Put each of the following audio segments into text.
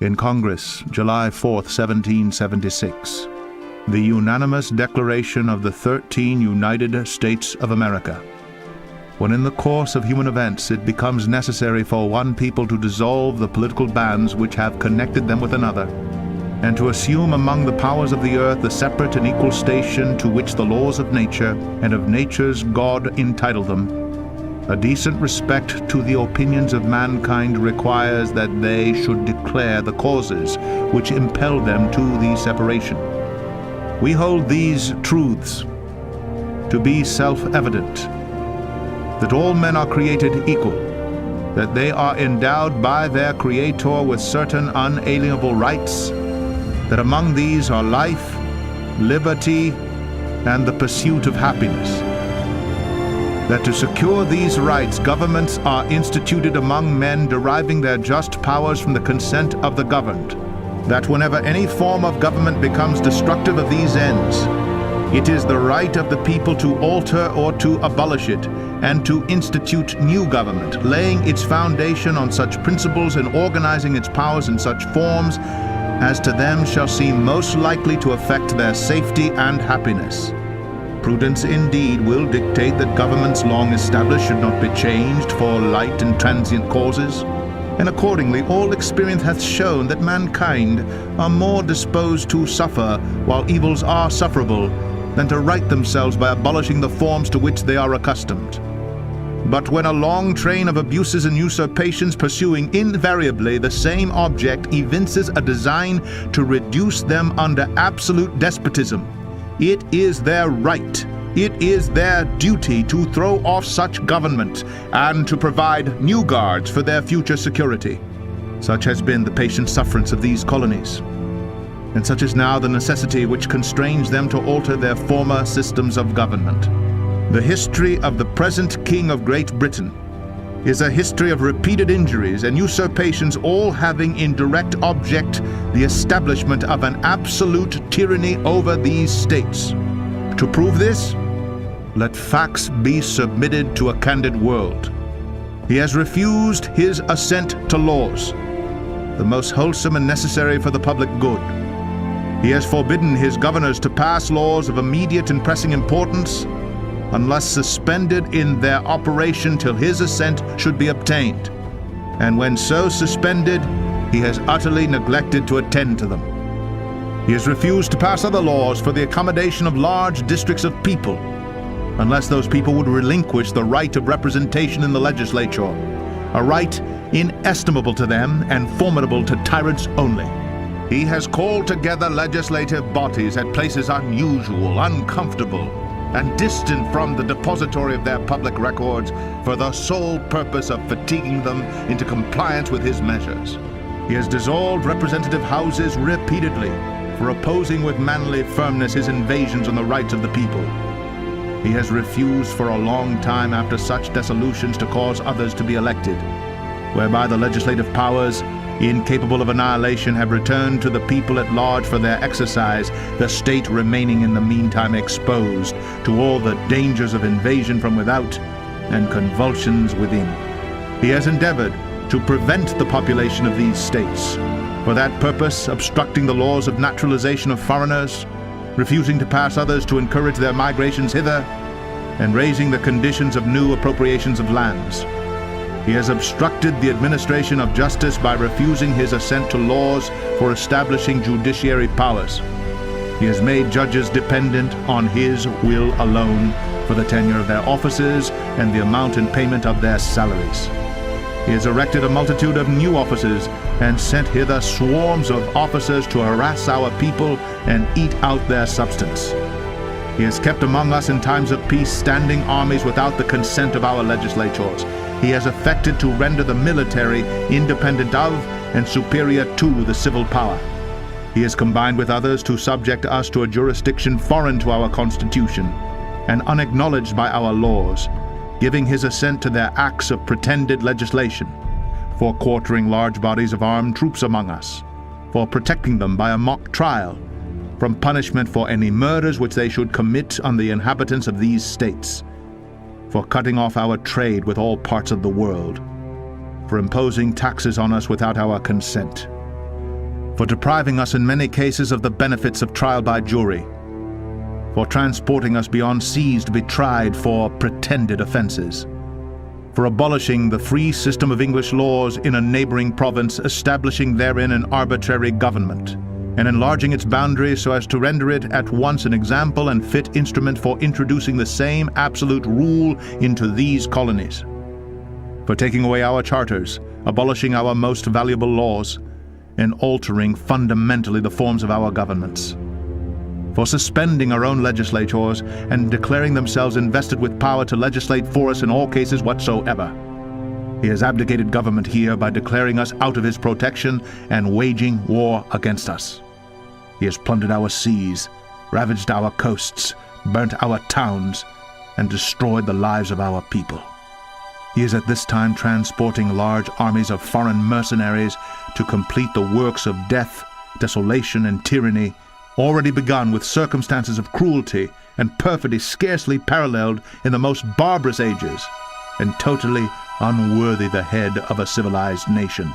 In Congress, July 4, 1776, the unanimous declaration of the 13 United States of America. When in the course of human events it becomes necessary for one people to dissolve the political bands which have connected them with another, and to assume among the powers of the earth the separate and equal station to which the laws of nature and of nature's God entitle them, a decent respect to the opinions of mankind requires that they should declare the causes which impel them to the separation. We hold these truths to be self-evident, that all men are created equal, that they are endowed by their Creator with certain unalienable rights, that among these are life, liberty, and the pursuit of happiness. That to secure these rights, governments are instituted among men deriving their just powers from the consent of the governed. That whenever any form of government becomes destructive of these ends, it is the right of the people to alter or to abolish it, and to institute new government, laying its foundation on such principles and organizing its powers in such forms as to them shall seem most likely to affect their safety and happiness. Prudence indeed will dictate that governments long established should not be changed for light and transient causes, and accordingly all experience hath shown that mankind are more disposed to suffer while evils are sufferable than to right themselves by abolishing the forms to which they are accustomed. But when a long train of abuses and usurpations pursuing invariably the same object evinces a design to reduce them under absolute despotism, it is their right, it is their duty to throw off such government and to provide new guards for their future security. Such has been the patient sufferance of these colonies, and such is now the necessity which constrains them to alter their former systems of government. The history of the present King of Great Britain is a history of repeated injuries and usurpations, all having in direct object the establishment of an absolute tyranny over these states. To prove this, let facts be submitted to a candid world. He has refused his assent to laws, the most wholesome and necessary for the public good. He has forbidden his governors to pass laws of immediate and pressing importance, unless suspended in their operation till his assent should be obtained. And when so suspended, he has utterly neglected to attend to them. He has refused to pass other laws for the accommodation of large districts of people, unless those people would relinquish the right of representation in the legislature, a right inestimable to them and formidable to tyrants only. He has called together legislative bodies at places unusual, uncomfortable, and distant from the depository of their public records, for the sole purpose of fatiguing them into compliance with his measures. He has dissolved representative houses repeatedly for opposing with manly firmness his invasions on the rights of the people. He has refused for a long time after such dissolutions to cause others to be elected, whereby the legislative powers, incapable of annihilation, have returned to the people at large for their exercise, the state remaining in the meantime exposed to all the dangers of invasion from without and convulsions within. He has endeavored to prevent the population of these states, for that purpose obstructing the laws of naturalization of foreigners, refusing to pass others to encourage their migrations hither, and raising the conditions of new appropriations of lands. He has obstructed the administration of justice by refusing his assent to laws for establishing judiciary powers. He has made judges dependent on his will alone for the tenure of their offices and the amount and payment of their salaries. He has erected a multitude of new offices and sent hither swarms of officers to harass our people and eat out their substance. He has kept among us in times of peace standing armies without the consent of our legislators. He has affected to render the military independent of and superior to the civil power. He has combined with others to subject us to a jurisdiction foreign to our Constitution and unacknowledged by our laws, giving his assent to their acts of pretended legislation, for quartering large bodies of armed troops among us, for protecting them by a mock trial, from punishment for any murders which they should commit on the inhabitants of these states, for cutting off our trade with all parts of the world, for imposing taxes on us without our consent, for depriving us in many cases of the benefits of trial by jury, for transporting us beyond seas to be tried for pretended offenses, for abolishing the free system of English laws in a neighboring province, establishing therein an arbitrary government, and enlarging its boundaries so as to render it at once an example and fit instrument for introducing the same absolute rule into these colonies, for taking away our charters, abolishing our most valuable laws, and altering fundamentally the forms of our governments, for suspending our own legislators and declaring themselves invested with power to legislate for us in all cases whatsoever. He has abdicated government here by declaring us out of his protection and waging war against us. He has plundered our seas, ravaged our coasts, burnt our towns, and destroyed the lives of our people. He is at this time transporting large armies of foreign mercenaries to complete the works of death, desolation, and tyranny, already begun with circumstances of cruelty and perfidy scarcely paralleled in the most barbarous ages, and totally unworthy the head of a civilized nation.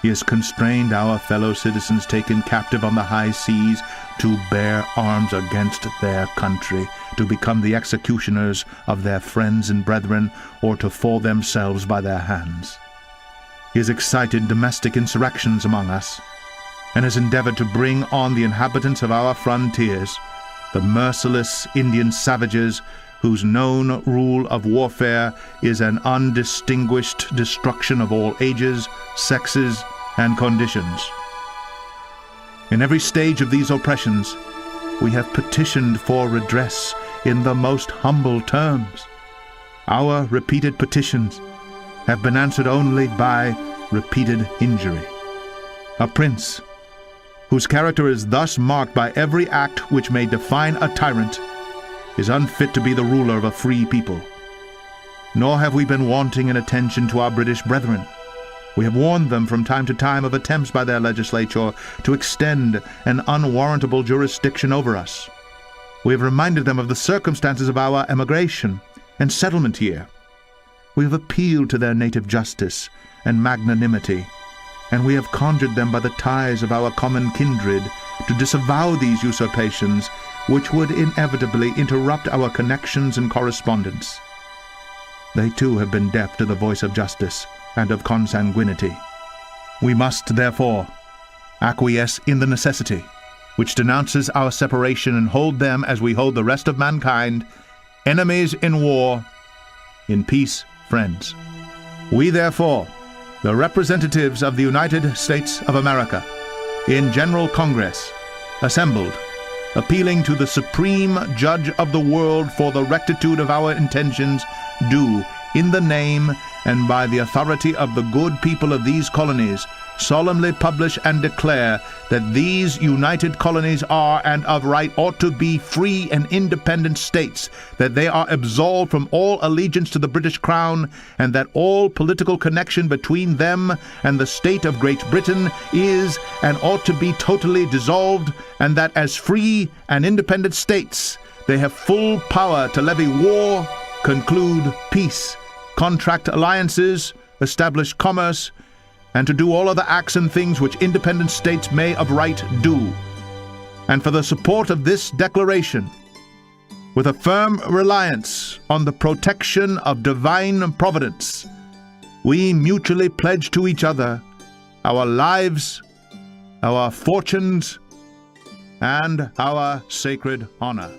He has constrained our fellow citizens taken captive on the high seas to bear arms against their country, to become the executioners of their friends and brethren, or to fall themselves by their hands. He has excited domestic insurrections among us, and has endeavored to bring on the inhabitants of our frontiers, the merciless Indian savages whose known rule of warfare is an undistinguished destruction of all ages, sexes, and conditions. In every stage of these oppressions, we have petitioned for redress in the most humble terms. Our repeated petitions have been answered only by repeated injury. A prince, whose character is thus marked by every act which may define a tyrant, is unfit to be the ruler of a free people. Nor have we been wanting in attention to our British brethren. We have warned them from time to time of attempts by their legislature to extend an unwarrantable jurisdiction over us. We have reminded them of the circumstances of our emigration and settlement here. We have appealed to their native justice and magnanimity, and we have conjured them by the ties of our common kindred to disavow these usurpations, which would inevitably interrupt our connections and correspondence. They too have been deaf to the voice of justice and of consanguinity. We must, therefore, acquiesce in the necessity which denounces our separation and hold them, as we hold the rest of mankind, enemies in war, in peace friends. We, therefore, the representatives of the United States of America, in General Congress, assembled, appealing to the Supreme Judge of the world for the rectitude of our intentions, do, in the name and by the authority of the good people of these colonies, solemnly publish and declare that these united colonies are and of right ought to be free and independent states, that they are absolved from all allegiance to the British Crown, and that all political connection between them and the state of Great Britain is and ought to be totally dissolved, and that as free and independent states they have full power to levy war, conclude peace, contract alliances, establish commerce, and to do all other acts and things which independent states may of right do. And for the support of this declaration, with a firm reliance on the protection of divine providence, we mutually pledge to each other our lives, our fortunes, and our sacred honor.